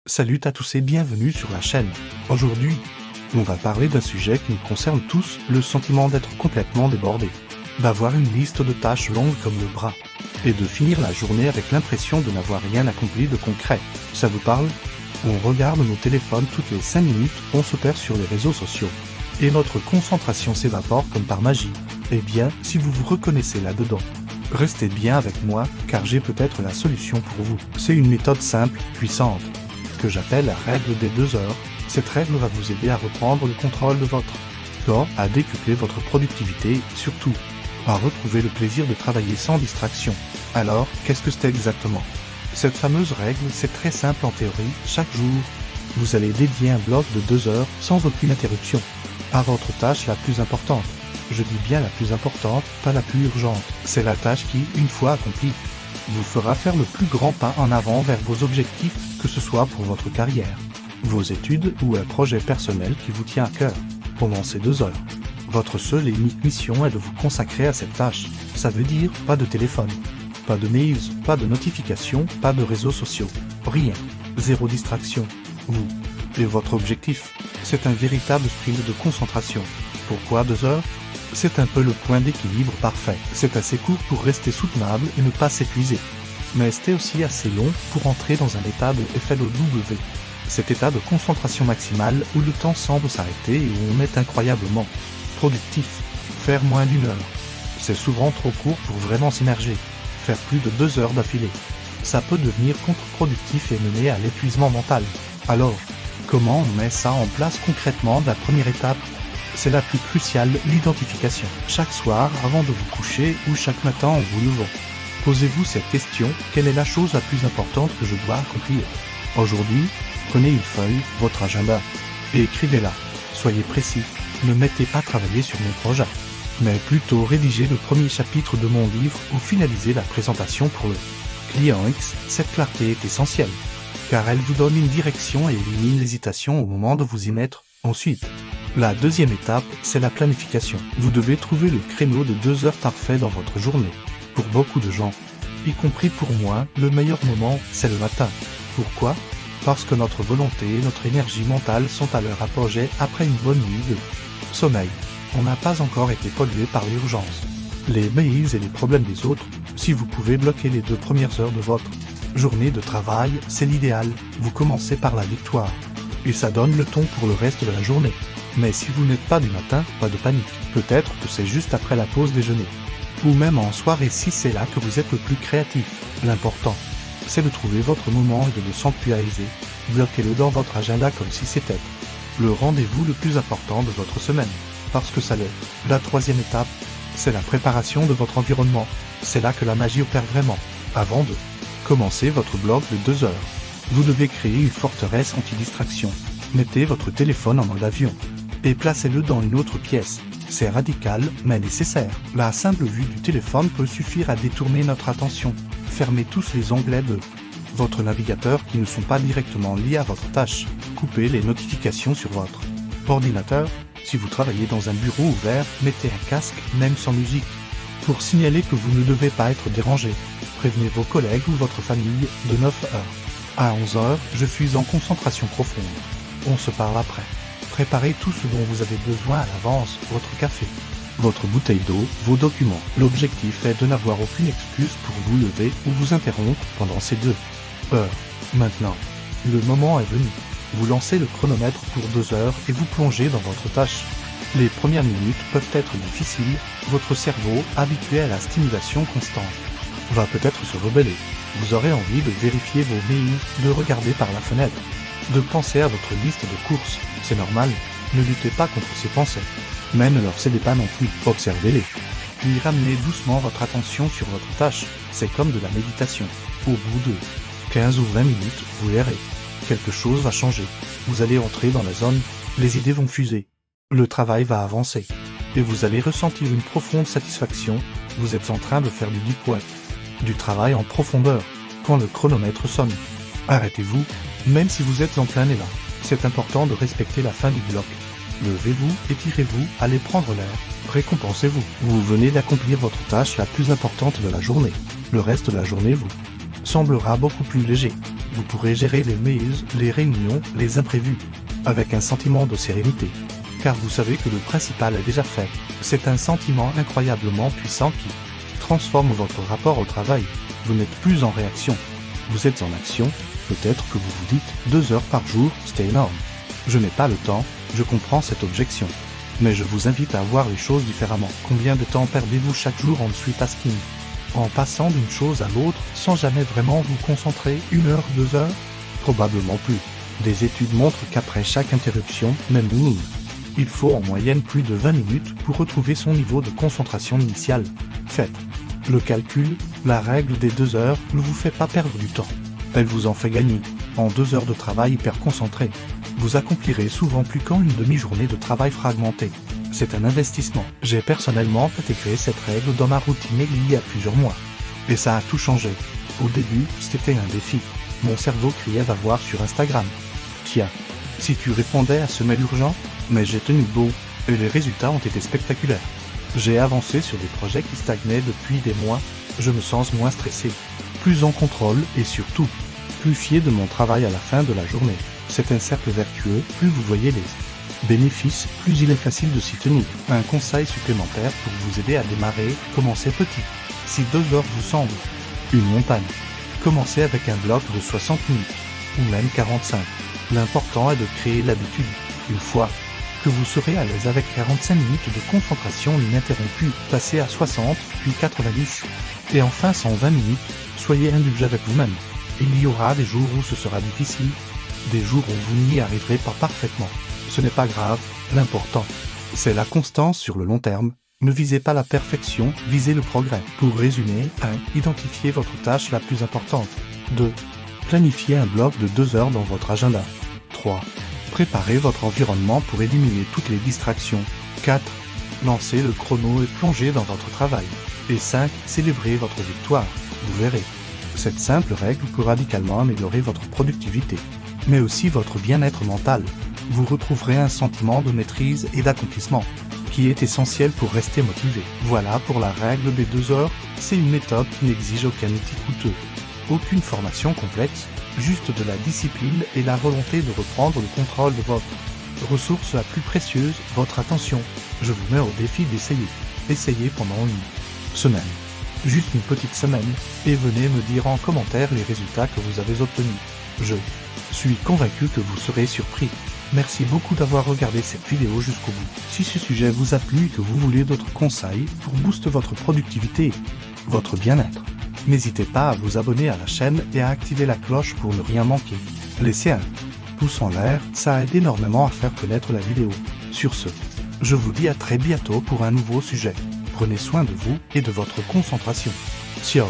Salut à tous et bienvenue sur la chaîne. Aujourd'hui, on va parler d'un sujet qui nous concerne tous, le sentiment d'être complètement débordé. D'avoir une liste de tâches longue comme le bras. Et de finir la journée avec l'impression de n'avoir rien accompli de concret. Ça vous parle? On regarde nos téléphones toutes les 5 minutes, on se perd sur les réseaux sociaux. Et notre concentration s'évapore comme par magie. Eh bien, si vous vous reconnaissez là-dedans, restez bien avec moi, car j'ai peut-être la solution pour vous. C'est une méthode simple, puissante, que j'appelle la règle des 2 heures. Cette règle va vous aider à reprendre le contrôle de votre temps, à décupler votre productivité et surtout, à retrouver le plaisir de travailler sans distraction. Alors, qu'est-ce que c'est exactement? Cette fameuse règle, c'est très simple en théorie. Chaque jour, vous allez dédier un bloc de 2 heures, sans aucune interruption, à votre tâche la plus importante. Je dis bien la plus importante, pas la plus urgente. C'est la tâche qui, une fois accomplie, vous fera faire le plus grand pas en avant vers vos objectifs, que ce soit pour votre carrière, vos études ou un projet personnel qui vous tient à cœur. Pendant ces 2 heures, votre seule et unique mission est de vous consacrer à cette tâche. Ça veut dire pas de téléphone, pas de mails, pas de notifications, pas de réseaux sociaux, rien, zéro distraction. Vous et votre objectif, c'est un véritable sprint de concentration. Pourquoi 2 heures? C'est un peu le point d'équilibre parfait. C'est assez court pour rester soutenable et ne pas s'épuiser. Mais c'est aussi assez long pour entrer dans un état de FLOW. Cet état de concentration maximale où le temps semble s'arrêter et où on est incroyablement productif. Faire moins d'1 heure, c'est souvent trop court pour vraiment s'immerger. Faire plus de 2 heures d'affilée, ça peut devenir contre-productif et mener à l'épuisement mental. Alors, comment on met ça en place concrètement? La première étape, c'est la plus cruciale, l'identification. Chaque soir, avant de vous coucher ou chaque matin en vous levant, posez-vous cette question: quelle est la chose la plus importante que je dois accomplir aujourd'hui? Prenez une feuille, votre agenda, et écrivez-la. Soyez précis, ne mettez pas travailler sur mon projet, mais plutôt rédiger le premier chapitre de mon livre ou finaliser la présentation pour le client X. Cette clarté est essentielle, car elle vous donne une direction et élimine l'hésitation au moment de vous y mettre. Ensuite, la deuxième étape, c'est la planification. Vous devez trouver le créneau de 2 heures parfait dans votre journée. Pour beaucoup de gens, y compris pour moi, le meilleur moment, c'est le matin. Pourquoi? Parce que notre volonté et notre énergie mentale sont à leur apogée après une bonne nuit de sommeil. On n'a pas encore été pollué par l'urgence, les mails et les problèmes des autres. Si vous pouvez bloquer les 2 premières heures de votre journée de travail, c'est l'idéal. Vous commencez par la victoire, et ça donne le ton pour le reste de la journée. Mais si vous n'êtes pas du matin, pas de panique. Peut-être que c'est juste après la pause déjeuner, ou même en soirée si c'est là que vous êtes le plus créatif. L'important, c'est de trouver votre moment et de le sanctuariser. Bloquez-le dans votre agenda comme si c'était le rendez-vous le plus important de votre semaine, parce que ça l'est. La troisième étape, c'est la préparation de votre environnement. C'est là que la magie opère vraiment. Avant de commencer votre bloc de 2 heures, vous devez créer une forteresse anti-distraction. Mettez votre téléphone en mode avion et placez-le dans une autre pièce. C'est radical, mais nécessaire. La simple vue du téléphone peut suffire à détourner notre attention. Fermez tous les onglets de votre navigateur qui ne sont pas directement liés à votre tâche. Coupez les notifications sur votre ordinateur. Si vous travaillez dans un bureau ouvert, mettez un casque, même sans musique, pour signaler que vous ne devez pas être dérangé. Prévenez vos collègues ou votre famille. De 9 heures à 11 heures, je suis en concentration profonde. On se parle après. Préparez tout ce dont vous avez besoin à l'avance, votre café, votre bouteille d'eau, vos documents. L'objectif est de n'avoir aucune excuse pour vous lever ou vous interrompre pendant ces 2 heures. Maintenant, le moment est venu. Vous lancez le chronomètre pour 2 heures et vous plongez dans votre tâche. Les premières minutes peuvent être difficiles, votre cerveau, habitué à la stimulation constante, va peut-être se rebeller. Vous aurez envie de vérifier vos mails, de regarder par la fenêtre, de penser à votre liste de courses. C'est normal, ne luttez pas contre ces pensées, mais ne leur cédez pas non plus. Observez-les, puis ramenez doucement votre attention sur votre tâche. C'est comme de la méditation. Au bout de 15 ou 20 minutes, vous verrez, quelque chose va changer. Vous allez entrer dans la zone, les idées vont fuser, le travail va avancer, et vous allez ressentir une profonde satisfaction. Vous êtes en train de faire du deep work, du travail en profondeur. Quand le chronomètre sonne, arrêtez-vous, même si vous êtes en plein élan. C'est important de respecter la fin du bloc. Levez-vous, étirez-vous, allez prendre l'air, récompensez-vous. Vous venez d'accomplir votre tâche la plus importante de la journée. Le reste de la journée, vous semblera beaucoup plus léger. Vous pourrez gérer les mails, les réunions, les imprévus, avec un sentiment de sérénité. Car vous savez que le principal est déjà fait. C'est un sentiment incroyablement puissant qui transforme votre rapport au travail. Vous n'êtes plus en réaction. Vous êtes en action. Peut-être que vous vous dites 2 heures par jour, c'est énorme. Je n'ai pas le temps, je comprends cette objection. Mais je vous invite à voir les choses différemment. Combien de temps perdez-vous chaque jour en multitasking? En passant d'une chose à l'autre, sans jamais vraiment vous concentrer 1 heure, 2 heures? Probablement plus. Des études montrent qu'après chaque interruption, même minime, il faut en moyenne plus de 20 minutes pour retrouver son niveau de concentration initial. Faites le calcul, la règle des 2 heures ne vous fait pas perdre du temps. Elle vous en fait gagner. En 2 heures de travail hyper concentré, vous accomplirez souvent plus qu'en une demi-journée de travail fragmenté. C'est un investissement. J'ai personnellement intégré cette règle dans ma routine il y a plusieurs mois. Et ça a tout changé. Au début, c'était un défi. Mon cerveau criait va voir sur Instagram. Tiens, si tu répondais à ce mail urgent, mais j'ai tenu beau, et les résultats ont été spectaculaires. J'ai avancé sur des projets qui stagnaient depuis des mois, je me sens moins stressé, plus en contrôle et surtout, plus fier de mon travail à la fin de la journée. C'est un cercle vertueux, plus vous voyez les bénéfices, plus il est facile de s'y tenir. Un conseil supplémentaire pour vous aider à démarrer, commencez petit. Si 2 heures vous semblent une montagne, commencez avec un bloc de 60 minutes, ou même 45. L'important est de créer l'habitude. Une fois que vous serez à l'aise avec 45 minutes de concentration ininterrompue, passez à 60, puis 90. Et enfin 120 minutes, soyez indulgent avec vous-même. Il y aura des jours où ce sera difficile, des jours où vous n'y arriverez pas parfaitement. Ce n'est pas grave, l'important, c'est la constance sur le long terme. Ne visez pas la perfection, visez le progrès. Pour résumer, 1. Identifiez votre tâche la plus importante. 2. Planifiez un bloc de 2 heures dans votre agenda. 3. Préparez votre environnement pour éliminer toutes les distractions. 4. Lancez le chrono et plongez dans votre travail. Et 5. Célébrez votre victoire. Vous verrez. Cette simple règle peut radicalement améliorer votre productivité, mais aussi votre bien-être mental. Vous retrouverez un sentiment de maîtrise et d'accomplissement, qui est essentiel pour rester motivé. Voilà pour la règle des 2 heures, c'est une méthode qui n'exige aucun outil coûteux, aucune formation complexe, juste de la discipline et la volonté de reprendre le contrôle de votre ressource la plus précieuse, votre attention. Je vous mets au défi d'essayer. Essayez pendant une semaine. Juste une petite semaine, et venez me dire en commentaire les résultats que vous avez obtenus. Je suis convaincu que vous serez surpris. Merci beaucoup d'avoir regardé cette vidéo jusqu'au bout. Si ce sujet vous a plu et que vous voulez d'autres conseils pour booster votre productivité, votre bien-être, n'hésitez pas à vous abonner à la chaîne et à activer la cloche pour ne rien manquer. Laissez un pouce en l'air, ça aide énormément à faire connaître la vidéo. Sur ce, je vous dis à très bientôt pour un nouveau sujet. Prenez soin de vous et de votre concentration. Ciao.